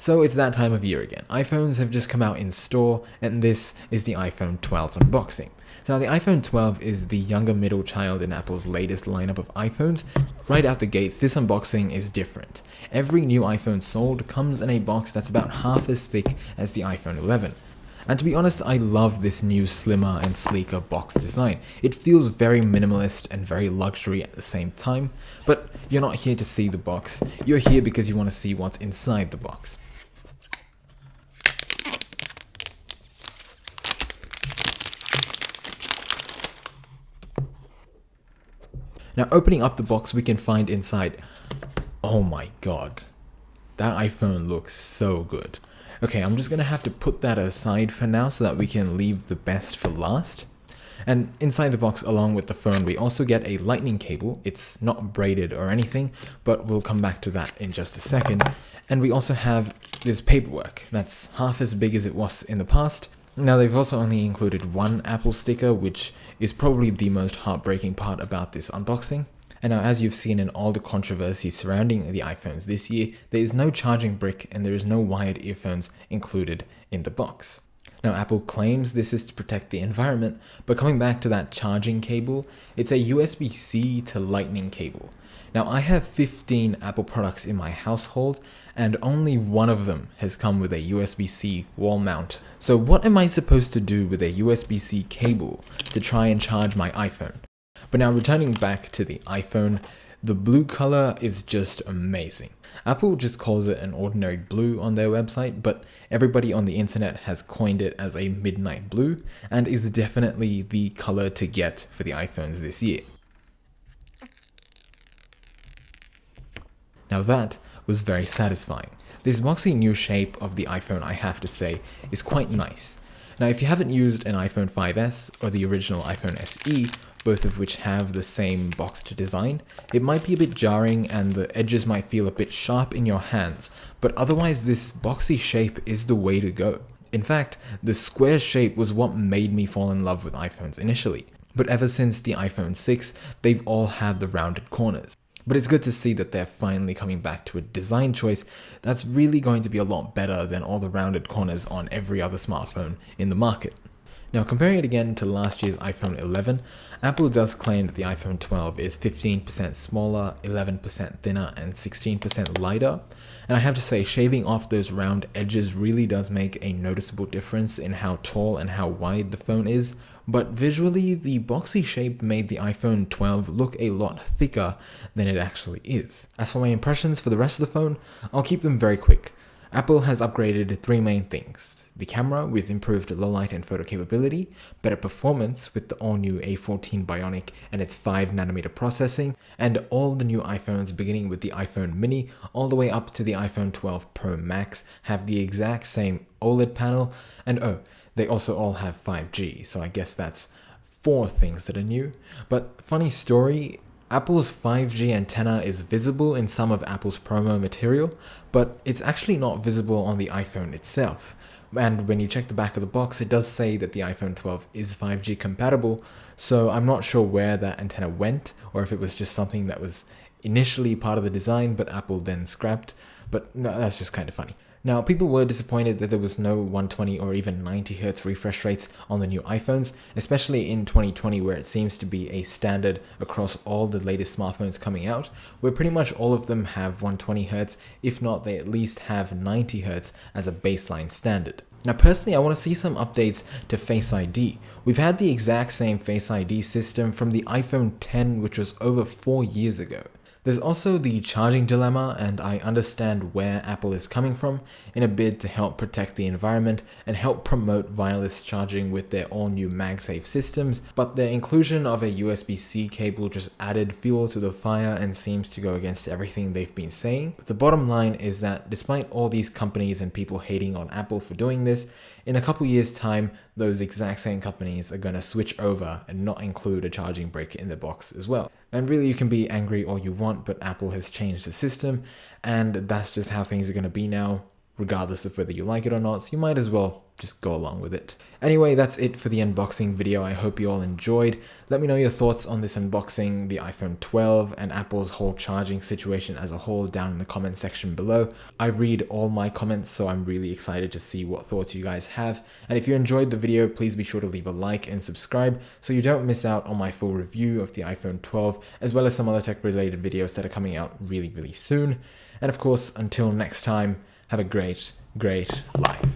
So it's that time of year again. iPhones have just come out in store, and this is the iPhone 12 unboxing. So now the iPhone 12 is the younger middle child in Apple's latest lineup of iPhones. Right out the gates, this unboxing is different. Every new iPhone sold comes in a box that's about half as thick as the iPhone 11. And to be honest, I love this new slimmer and sleeker box design. It feels very minimalist and very luxury at the same time, but you're not here to see the box. You're here because you want to see what's inside the box. Now, opening up the box, we can find inside, oh my god, that iPhone looks so good. Okay, I'm just gonna have to put that aside for now so that we can leave the best for last. And inside the box, along with the phone, we also get a lightning cable. It's not braided or anything, but we'll come back to that in just a second. And we also have this paperwork that's half as big as it was in the past. Now, they've also only included one Apple sticker, which is probably the most heartbreaking part about this unboxing. And now, as you've seen in all the controversy surrounding the iPhones this year, there is no charging brick and there is no wired earphones included in the box. Now, Apple claims this is to protect the environment, but coming back to that charging cable, it's a USB-C to Lightning cable. Now, I have 15 Apple products in my household, and only one of them has come with a USB-C wall mount. So what am I supposed to do with a USB-C cable to try and charge my iPhone? But now, returning back to the iPhone, the blue color is just amazing. Apple just calls it an ordinary blue on their website, but everybody on the internet has coined it as a midnight blue, and is definitely the color to get for the iPhones this year. Now that was very satisfying. This boxy new shape of the iPhone, I have to say, is quite nice. Now, if you haven't used an iPhone 5S or the original iPhone SE, both of which have the same boxed design, it might be a bit jarring and the edges might feel a bit sharp in your hands, but otherwise this boxy shape is the way to go. In fact, the square shape was what made me fall in love with iPhones initially, but ever since the iPhone 6, they've all had the rounded corners. But it's good to see that they're finally coming back to a design choice that's really going to be a lot better than all the rounded corners on every other smartphone in the market. Now, comparing it again to last year's iPhone 11, Apple does claim that the iPhone 12 is 15% smaller, 11% thinner, and 16% lighter. And I have to say, shaving off those round edges really does make a noticeable difference in how tall and how wide the phone is. But visually, the boxy shape made the iPhone 12 look a lot thicker than it actually is. As for my impressions for the rest of the phone, I'll keep them very quick. Apple has upgraded three main things: the camera with improved low light and photo capability, better performance with the all-new A14 Bionic and its 5nm processing, and all the new iPhones beginning with the iPhone mini all the way up to the iPhone 12 Pro Max have the exact same OLED panel, and they also all have 5G, so I guess that's 4 things that are new. But funny story, Apple's 5G antenna is visible in some of Apple's promo material, but it's actually not visible on the iPhone itself. And when you check the back of the box, it does say that the iPhone 12 is 5G compatible, so I'm not sure where that antenna went, or if it was just something that was initially part of the design but Apple then scrapped, but no, that's just kind of funny. Now, people were disappointed that there was no 120 or even 90Hz refresh rates on the new iPhones, especially in 2020, where it seems to be a standard across all the latest smartphones coming out, where pretty much all of them have 120Hz, if not they at least have 90Hz as a baseline standard. Now, personally, I want to see some updates to Face ID. We've had the exact same Face ID system from the iPhone X, which was over 4 years ago. There's also the charging dilemma, and I understand where Apple is coming from in a bid to help protect the environment and help promote wireless charging with their all-new MagSafe systems, but their inclusion of a USB-C cable just added fuel to the fire and seems to go against everything they've been saying. The bottom line is that despite all these companies and people hating on Apple for doing this, in a couple years' time, those exact same companies are going to switch over and not include a charging brick in the box as well. And really, you can be angry all you want, but Apple has changed the system, and that's just how things are going to be now. regardless of whether you like it or not, so you might as well just go along with it. Anyway, that's it for the unboxing video. I hope you all enjoyed. Let me know your thoughts on this unboxing, the iPhone 12, and Apple's whole charging situation as a whole down in the comment section below. I read all my comments, so I'm really excited to see what thoughts you guys have. And if you enjoyed the video, please be sure to leave a like and subscribe so you don't miss out on my full review of the iPhone 12, as well as some other tech related videos that are coming out really soon. And of course, until next time, have a great life.